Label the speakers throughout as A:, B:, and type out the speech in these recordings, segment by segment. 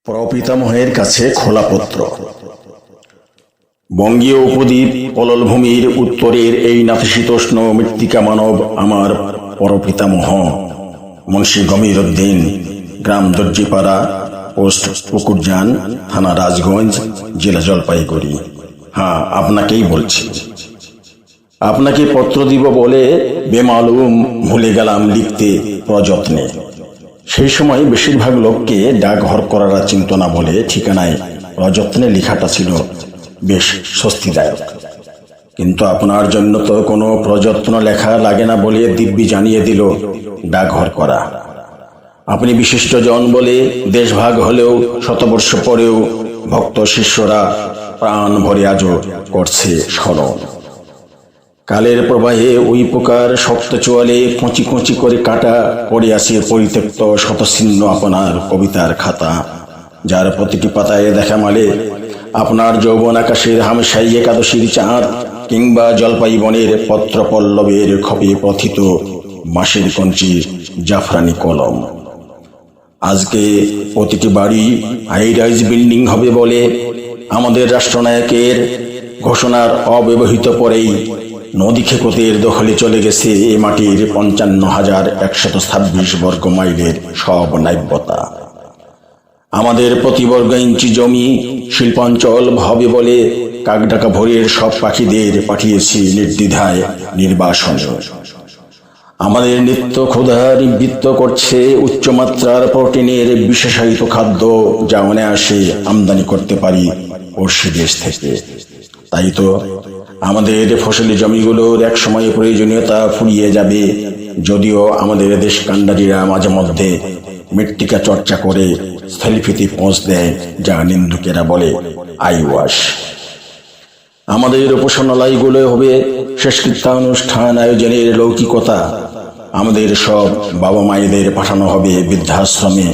A: প্রপিতামহের কাছে খোলা পত্র। বঙ্গীয় উপদ্বীপ পললভূমির উত্তরের এই নাতিশীতোষ্ণ মৃত্তিকা মানব আমার পরপিতামহ মুন্সি গমির উদ্দিন, গ্রাম দর্জিপাড়া, পোস্ট পুকুরজান, থানা রাজগঞ্জ, জেলা জলপাইগুড়ি। হ্যাঁ, আপনাকেই বলছি। আপনাকে পত্র দিব বলে বেমালুম ভুলে গেলাম লিখতে প্রযত্নে। সেই সময় বেশিরভাগ লোককে ডাকঘর করার চিন্তা না বলে ঠিকানায় প্রযত্নে লেখাটা ছিল বেশ স্বস্তিদায়ক। কিন্তু আপনার জন্য তো কোনো প্রযত্ন লেখা লাগে না বলে দিব্যি জানিয়ে দিল ডাকঘর করা। আপনি বিশিষ্ট জন বলে দেশভাগ হলেও শতবর্ষ পরেও ভক্ত শিষ্যরা প্রাণ ভরে আজও করছে স্মরণ। কালের প্রবাহে ওই প্রকার শক্ত চোয়ালে কঁচি কঁচি করে কাটা পড়ে আসে পরিত্যক্ত শতছিন্ন আপনার কবিতার খাতা, যার প্রতিটি পাতায় দেখা মালে আপনার যৌবন আকাশের হামেশাই একাদশীর চাঁদ, কিংবা জলপাই বনের পত্র পল্লবের খপে পথিত বাঁশের কঞ্চি জাফরানি কলম। আজকে প্রতিটি বাড়ি হাই রাইজ বিল্ডিং হবে বলে আমাদের রাষ্ট্রনায়কের ঘোষণার অব্যবহিত পরেই নদী খেকোতের দখলে চলে গেছে এ মাটির 55,126 বর্গ মাইলের সব নাব্যতা। আমাদের প্রতি বর্গ ইঞ্চি জমি শিল্পাঞ্চল হবে বলে কাকডাকা ভোরের সব পাখিদের পাঠিয়েছি নির্দ্বিধায় নির্বাসনে। আমাদের নিত্য ক্ষুধা নিবৃত্ত করছে উচ্চমাত্রার প্রোটিনের বিশেষায়িত খাদ্য, যা অনায়াসে আমদানি করতে পারি পড়শি দেশ থেকে। তাই তো আমাদের ফসলি জমিগুলোর এক সময় প্রয়োজনীয়তা ফুরিয়ে যাবে, যদিও আমাদের দেশ কাণ্ডারিরা মাঝে মধ্যে মৃত্তিকা চর্চা করে সেলফিতে পোঁচ দেয়, যা নিন্দুকেরা বলে আই ওয়াশ। আমাদের উপাসনালয়গুলো হবে শেষকৃত্যানুষ্ঠান আয়োজনের লৌকিকতা। আমাদের সব বাবা মায়েদের পাঠানো হবে বৃদ্ধাশ্রমে,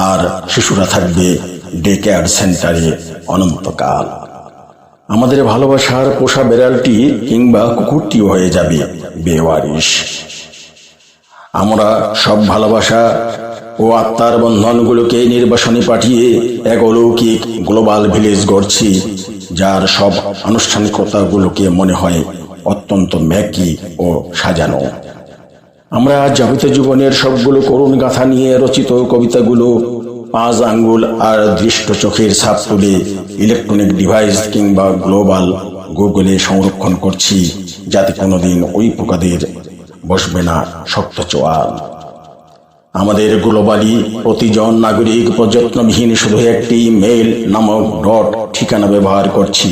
A: আর শিশুরা থাকবে ডে কেয়ার সেন্টারে অনন্তকাল। আমাদের ভালোবাসার পোষা বেড়ালটি কিংবা কুকুরটিও হয়ে যাবে বেওয়ারিশ। আমরা সব ভালোবাসা ও আত্মার বন্ধনগুলোকে নির্বাসনে পাঠিয়ে এক অলৌকিক গ্লোবাল ভিলেজ গড়ছি, যার সব আনুষ্ঠানিকতাগুলোকে মনে হয় অত্যন্ত ম্যাকি ও সাজানো। আমরা যাপিত জীবনের সবগুলো করুণ গাথা নিয়ে রচিত কবিতাগুলো 5 আঙ্গুল আর দৃষ্ট চোখের ছাপ তুলে ইলেকট্রনিক ডিভাইস কিংবা গ্লোবাল গুগলে সংরক্ষণ করছি, যাতে কোনোদিন ওই পোকাদের বসবে না শক্ত চোয়াল। আমাদের গ্লোবালি প্রতিজন নাগরিক প্রযত্নবিহীন শুধু একটি মেইল নামক ডট ঠিকানা ব্যবহার করছি,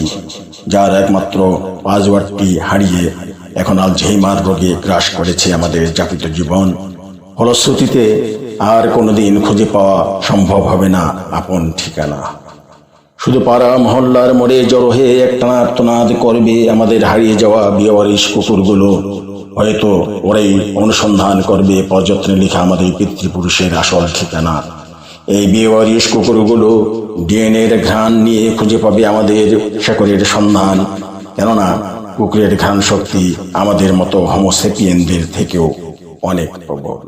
A: যার একমাত্র পাসওয়ার্ডটি হারিয়ে এখন আলঝেইমার রোগে গ্রাস করেছে আমাদের যাপিত জীবন। ফলশ্রুতিতে আর কোনোদিন খুঁজে পাওয়া সম্ভব হবে না আপন ঠিকানা। শুধু পাড়া মহল্লার মোড়ে জড়ো হয়ে একটানা আর্তনাদ করবে আমাদের হারিয়ে যাওয়া বেওয়ারিশ কুকুরগুলো। হয়তো ওরাই অনুসন্ধান করবে প্রযত্নে লেখা আমাদের পিতৃপুরুষের আসল ঠিকানা। এই বেওয়ারিশ কুকুরগুলো ডিএনএর ঘ্রাণ নিয়ে খুঁজে পাবে আমাদের শেকড়ের সন্ধান, কেননা কুকুরের ঘ্রাণ শক্তি আমাদের মতো হোমোসেপিয়েনদের থেকেও অনেক প্রবল।